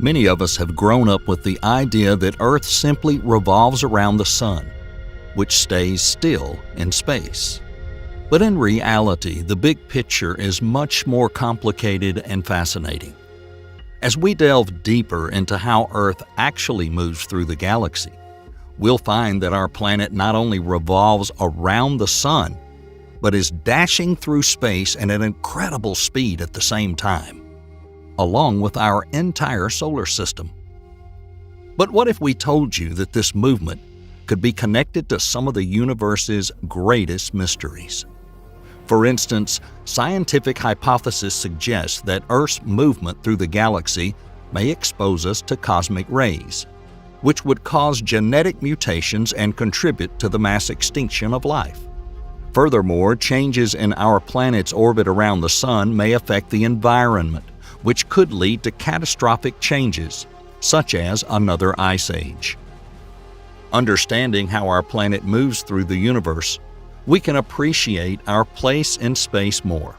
Many of us have grown up with the idea that Earth simply revolves around the Sun, which stays still in space. But in reality, the big picture is much more complicated and fascinating. As we delve deeper into how Earth actually moves through the galaxy, we'll find that our planet not only revolves around the Sun, but is dashing through space at an incredible speed at the same time, along with our entire solar system. But what if we told you that this movement could be connected to some of the universe's greatest mysteries? For instance, scientific hypothesis suggests that Earth's movement through the galaxy may expose us to cosmic rays, which would cause genetic mutations and contribute to the mass extinction of life. Furthermore, changes in our planet's orbit around the Sun may affect the environment, which could lead to catastrophic changes, such as another ice age. Understanding how our planet moves through the universe, we can appreciate our place in space more.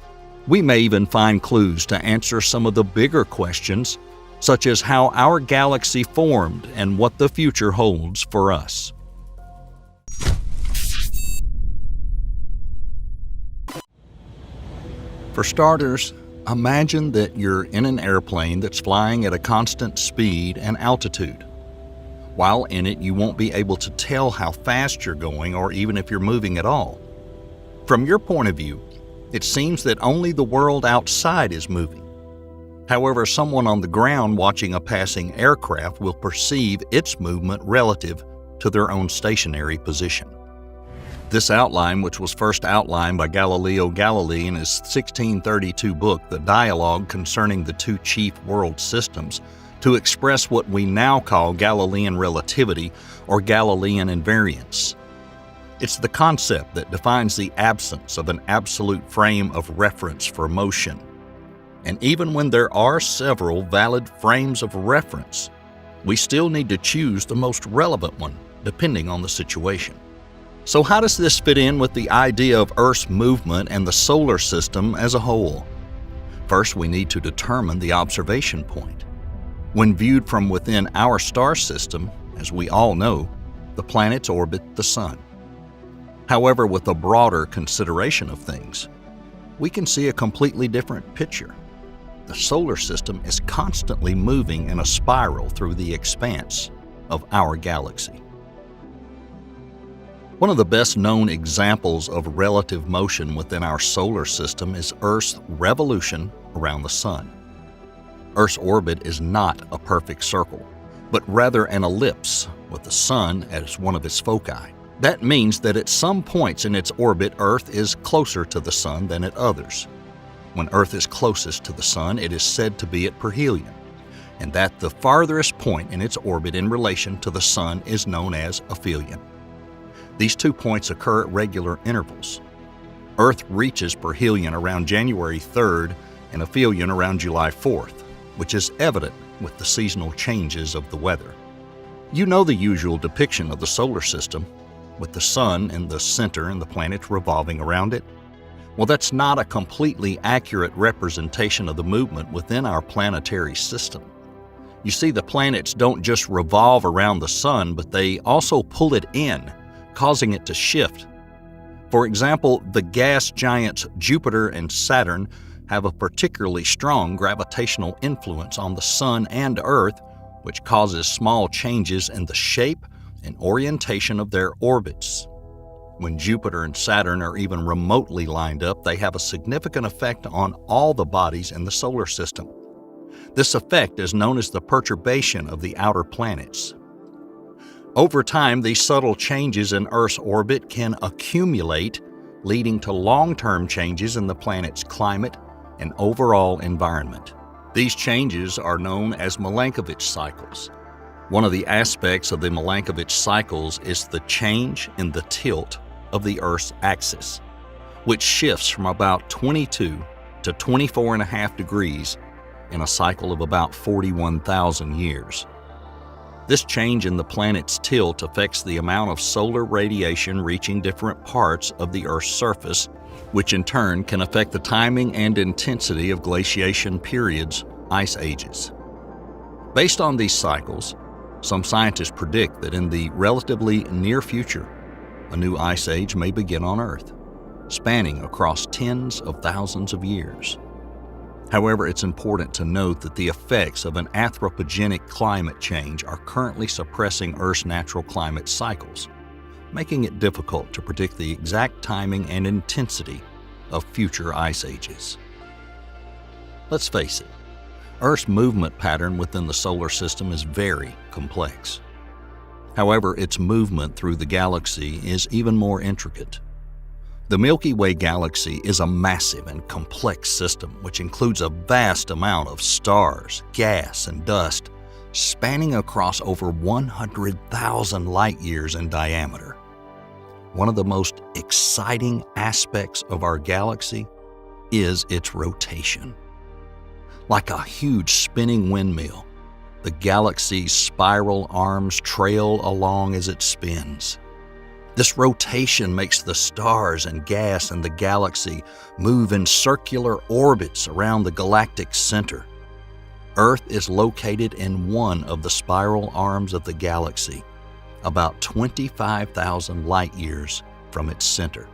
We may even find clues to answer some of the bigger questions, such as how our galaxy formed and what the future holds for us. For starters, imagine that you're in an airplane that's flying at a constant speed and altitude. While in it, you won't be able to tell how fast you're going or even if you're moving at all. From your point of view, it seems that only the world outside is moving. However, someone on the ground watching a passing aircraft will perceive its movement relative to their own stationary position. This outline, which was first outlined by Galileo Galilei in his 1632 book, The Dialogue Concerning the Two Chief World Systems, to express what we now call Galilean relativity or Galilean invariance. It's the concept that defines the absence of an absolute frame of reference for motion. And even when there are several valid frames of reference, we still need to choose the most relevant one, depending on the situation. So how does this fit in with the idea of Earth's movement and the solar system as a whole? First, we need to determine the observation point. When viewed from within our star system, as we all know, the planets orbit the Sun. However, with a broader consideration of things, we can see a completely different picture. The solar system is constantly moving in a spiral through the expanse of our galaxy. One of the best known examples of relative motion within our solar system is Earth's revolution around the Sun. Earth's orbit is not a perfect circle, but rather an ellipse with the Sun as one of its foci. That means that at some points in its orbit, Earth is closer to the Sun than at others. When Earth is closest to the Sun, it is said to be at perihelion, and that the farthest point in its orbit in relation to the Sun is known as aphelion. These 2 points occur at regular intervals. Earth reaches perihelion around January 3rd and aphelion around July 4th, which is evident with the seasonal changes of the weather. You know the usual depiction of the solar system, with the Sun in the center and the planets revolving around it. Well, that's not a completely accurate representation of the movement within our planetary system. You see, the planets don't just revolve around the Sun, but they also pull it in, causing it to shift. For example, the gas giants Jupiter and Saturn have a particularly strong gravitational influence on the Sun and Earth, which causes small changes in the shape and orientation of their orbits. When Jupiter and Saturn are even remotely lined up, they have a significant effect on all the bodies in the solar system. This effect is known as the perturbation of the outer planets. Over time, these subtle changes in Earth's orbit can accumulate, leading to long-term changes in the planet's climate and overall environment. These changes are known as Milankovitch cycles. One of the aspects of the Milankovitch cycles is the change in the tilt of the Earth's axis, which shifts from about 22 to 24.5 degrees in a cycle of about 41,000 years. This change in the planet's tilt affects the amount of solar radiation reaching different parts of the Earth's surface, which in turn can affect the timing and intensity of glaciation periods, ice ages. Based on these cycles, some scientists predict that in the relatively near future, a new ice age may begin on Earth, spanning across tens of thousands of years. However, it's important to note that the effects of an anthropogenic climate change are currently suppressing Earth's natural climate cycles, making it difficult to predict the exact timing and intensity of future ice ages. Let's face it, Earth's movement pattern within the solar system is very complex. However, its movement through the galaxy is even more intricate. The Milky Way galaxy is a massive and complex system which includes a vast amount of stars, gas, and dust spanning across over 100,000 light-years in diameter. One of the most exciting aspects of our galaxy is its rotation. Like a huge spinning windmill, the galaxy's spiral arms trail along as it spins. This rotation makes the stars and gas in the galaxy move in circular orbits around the galactic center. Earth is located in one of the spiral arms of the galaxy, about 25,000 light-years from its center.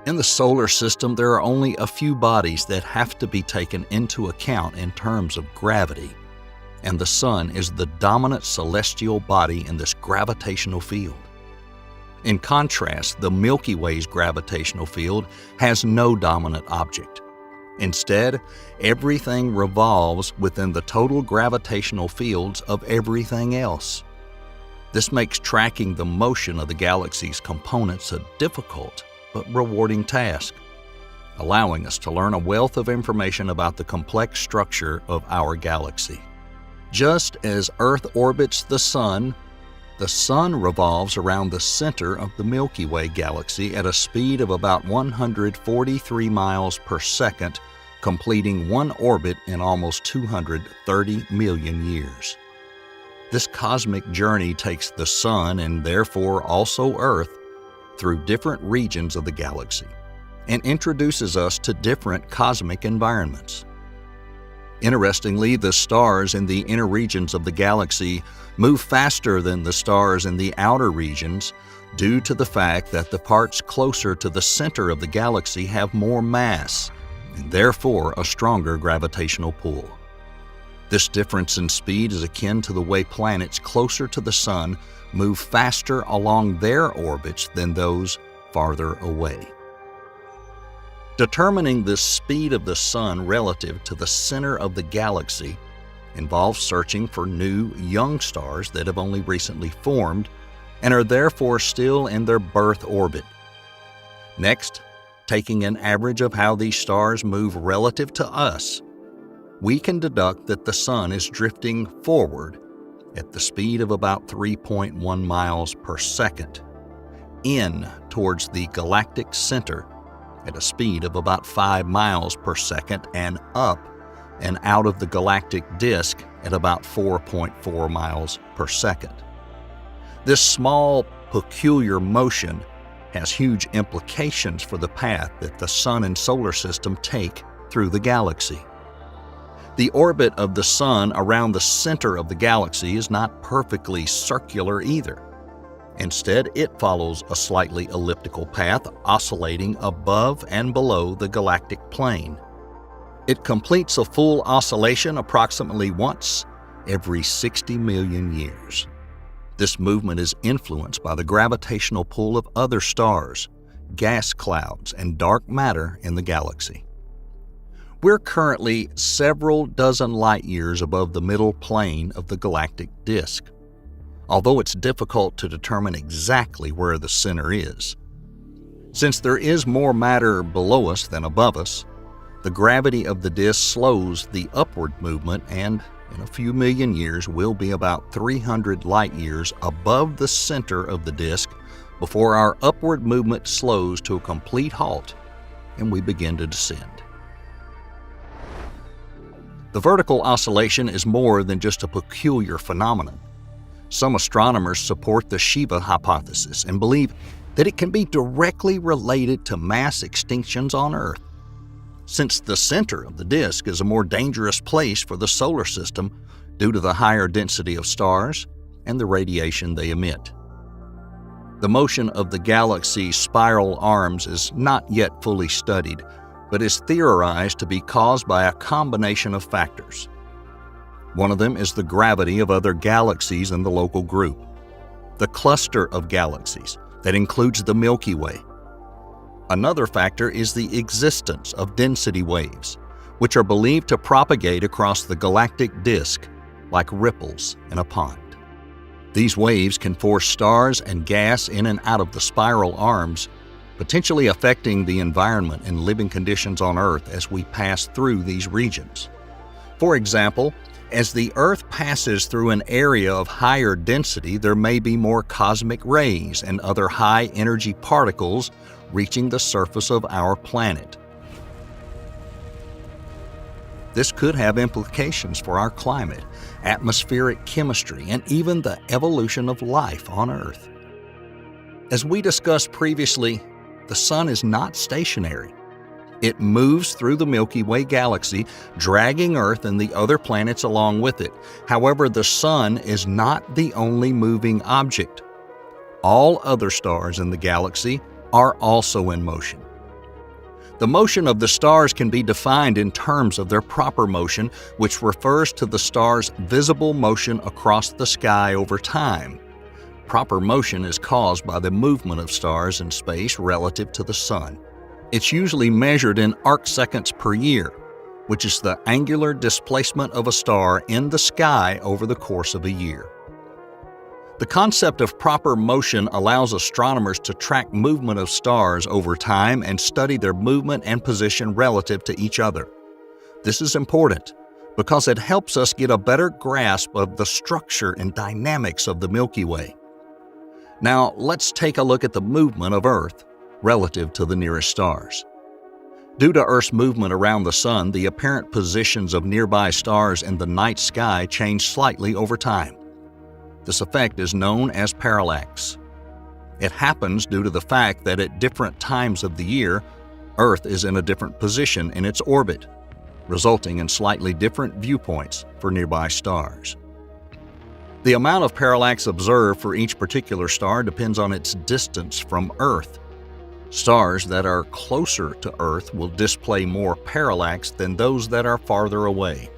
In the solar system, there are only a few bodies that have to be taken into account in terms of gravity, and the Sun is the dominant celestial body in this gravitational field. In contrast, the Milky Way's gravitational field has no dominant object. Instead, everything revolves within the total gravitational fields of everything else. This makes tracking the motion of the galaxy's components a difficult but rewarding task, allowing us to learn a wealth of information about the complex structure of our galaxy. Just as Earth orbits the Sun revolves around the center of the Milky Way galaxy at a speed of about 143 miles per second, completing one orbit in almost 230 million years. This cosmic journey takes the Sun, and therefore also Earth, through different regions of the galaxy and introduces us to different cosmic environments. Interestingly, the stars in the inner regions of the galaxy move faster than the stars in the outer regions due to the fact that the parts closer to the center of the galaxy have more mass and therefore a stronger gravitational pull. This difference in speed is akin to the way planets closer to the Sun move faster along their orbits than those farther away. Determining the speed of the Sun relative to the center of the galaxy involves searching for new, young stars that have only recently formed and are therefore still in their birth orbit. Next, taking an average of how these stars move relative to us, we can deduct that the Sun is drifting forward at the speed of about 3.1 miles per second, in towards the galactic center at a speed of about 5 miles per second, and up and out of the galactic disk at about 4.4 miles per second. This small, peculiar motion has huge implications for the path that the Sun and solar system take through the galaxy. The orbit of the Sun around the center of the galaxy is not perfectly circular either. Instead, it follows a slightly elliptical path, oscillating above and below the galactic plane. It completes a full oscillation approximately once every 60 million years. This movement is influenced by the gravitational pull of other stars, gas clouds, and dark matter in the galaxy. We're currently several dozen light years above the middle plane of the galactic disk, although it's difficult to determine exactly where the center is. Since there is more matter below us than above us, the gravity of the disk slows the upward movement and, in a few million years, will be about 300 light years above the center of the disk before our upward movement slows to a complete halt and we begin to descend. The vertical oscillation is more than just a peculiar phenomenon. Some astronomers support the Shiva hypothesis and believe that it can be directly related to mass extinctions on Earth. since the center of the disk is a more dangerous place for the solar system due to the higher density of stars and the radiation they emit. The motion of the galaxy's spiral arms is not yet fully studied, but is theorized to be caused by a combination of factors. One of them is the gravity of other galaxies in the local group, the cluster of galaxies that includes the Milky Way. Another factor is the existence of density waves, which are believed to propagate across the galactic disk like ripples in a pond. These waves can force stars and gas in and out of the spiral arms, potentially affecting the environment and living conditions on Earth as we pass through these regions. For example, as the Earth passes through an area of higher density, there may be more cosmic rays and other high-energy particles reaching the surface of our planet. This could have implications for our climate, atmospheric chemistry, and even the evolution of life on Earth. As we discussed previously, the Sun is not stationary. It moves through the Milky Way galaxy, dragging Earth and the other planets along with it. However, the Sun is not the only moving object. All other stars in the galaxy are also in motion. The motion of the stars can be defined in terms of their proper motion, which refers to the star's visible motion across the sky over time. Proper motion is caused by the movement of stars in space relative to the Sun. It's usually measured in arcseconds per year, which is the angular displacement of a star in the sky over the course of a year. The concept of proper motion allows astronomers to track movement of stars over time and study their movement and position relative to each other. This is important because it helps us get a better grasp of the structure and dynamics of the Milky Way. Now, let's take a look at the movement of Earth relative to the nearest stars. Due to Earth's movement around the Sun, the apparent positions of nearby stars in the night sky change slightly over time. This effect is known as parallax. It happens due to the fact that at different times of the year, Earth is in a different position in its orbit, resulting in slightly different viewpoints for nearby stars. The amount of parallax observed for each particular star depends on its distance from Earth. Stars that are closer to Earth will display more parallax than those that are farther away.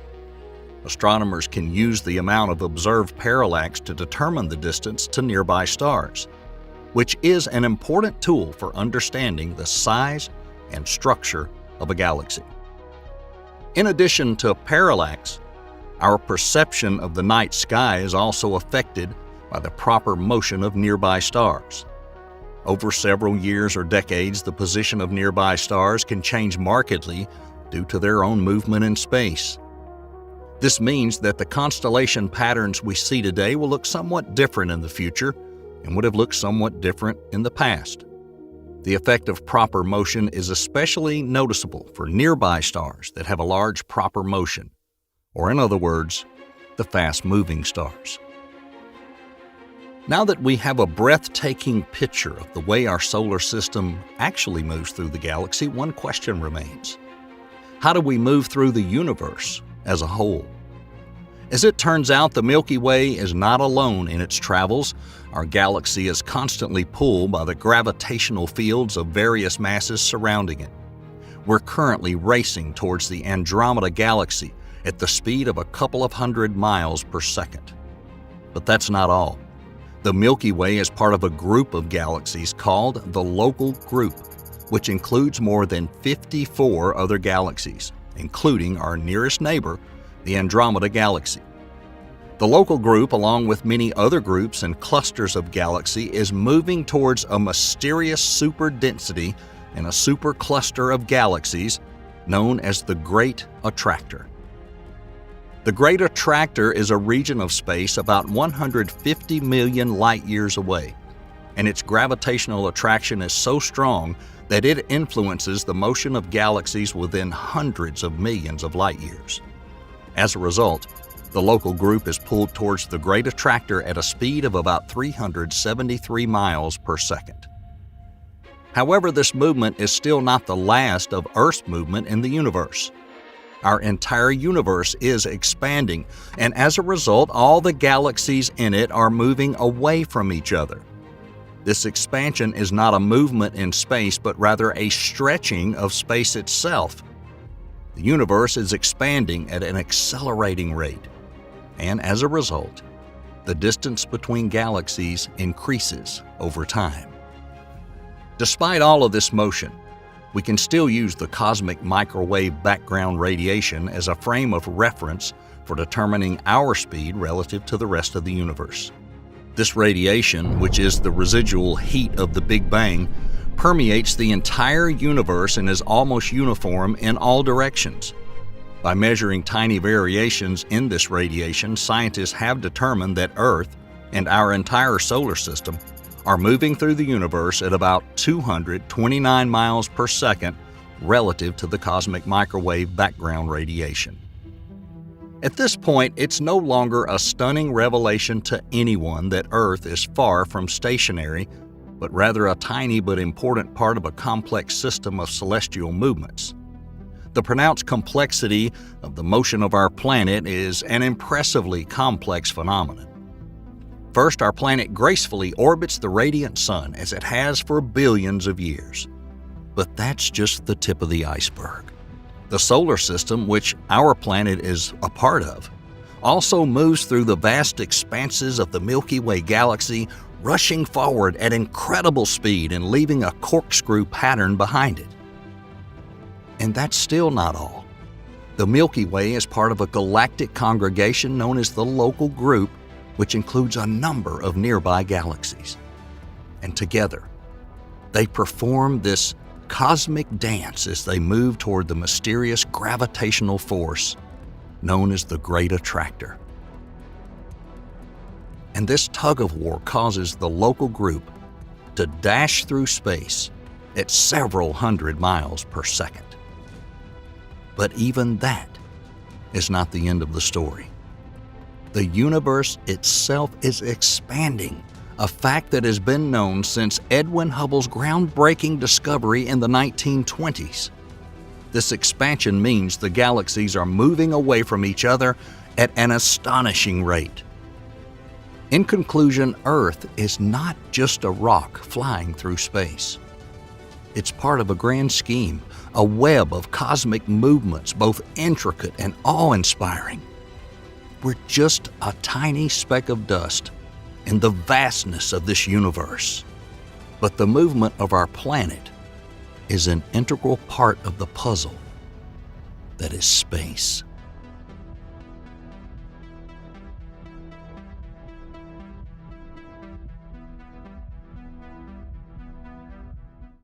Astronomers can use the amount of observed parallax to determine the distance to nearby stars, which is an important tool for understanding the size and structure of a galaxy. In addition to parallax, our perception of the night sky is also affected by the proper motion of nearby stars. Over several years or decades, the position of nearby stars can change markedly due to their own movement in space. This means that the constellation patterns we see today will look somewhat different in the future and would have looked somewhat different in the past. The effect of proper motion is especially noticeable for nearby stars that have a large proper motion, or in other words, the fast-moving stars. Now that we have a breathtaking picture of the way our solar system actually moves through the galaxy, one question remains. How do we move through the universe as a whole? As it turns out, the Milky Way is not alone in its travels. Our galaxy is constantly pulled by the gravitational fields of various masses surrounding it. We're currently racing towards the Andromeda Galaxy at the speed of a couple of hundred miles per second. But that's not all. The Milky Way is part of a group of galaxies called the Local Group, which includes more than 54 other galaxies, including our nearest neighbor, the Andromeda Galaxy. The Local Group, along with many other groups and clusters of galaxy, is moving towards a mysterious superdensity in a supercluster of galaxies known as the Great Attractor. The Great Attractor is a region of space about 150 million light-years away, and its gravitational attraction is so strong that it influences the motion of galaxies within hundreds of millions of light-years. As a result, the Local Group is pulled towards the Great Attractor at a speed of about 373 miles per second. However, this movement is still not the last of Earth's movement in the universe. Our entire universe is expanding, and as a result, all the galaxies in it are moving away from each other. This expansion is not a movement in space, but rather a stretching of space itself. The universe is expanding at an accelerating rate, and as a result, the distance between galaxies increases over time. Despite all of this motion, we can still use the cosmic microwave background radiation as a frame of reference for determining our speed relative to the rest of the universe. This radiation, which is the residual heat of the Big Bang, permeates the entire universe and is almost uniform in all directions. By measuring tiny variations in this radiation, scientists have determined that Earth and our entire solar system are moving through the universe at about 229 miles per second relative to the cosmic microwave background radiation. At this point, it's no longer a stunning revelation to anyone that Earth is far from stationary, but rather a tiny but important part of a complex system of celestial movements. The pronounced complexity of the motion of our planet is an impressively complex phenomenon. First, our planet gracefully orbits the radiant sun as it has for billions of years. But that's just the tip of the iceberg. The solar system, which our planet is a part of, also moves through the vast expanses of the Milky Way galaxy, rushing forward at incredible speed and leaving a corkscrew pattern behind it. And that's still not all. The Milky Way is part of a galactic congregation known as the Local Group, which includes a number of nearby galaxies. And together, they perform this cosmic dance as they move toward the mysterious gravitational force known as the Great Attractor. And this tug-of-war causes the Local Group to dash through space at several hundred miles per second. But even that is not the end of the story. The universe itself is expanding, a fact that has been known since Edwin Hubble's groundbreaking discovery in the 1920s. This expansion means the galaxies are moving away from each other at an astonishing rate. In conclusion, Earth is not just a rock flying through space. It's part of a grand scheme, a web of cosmic movements, both intricate and awe-inspiring. We're just a tiny speck of dust in the vastness of this universe. But the movement of our planet is an integral part of the puzzle that is space.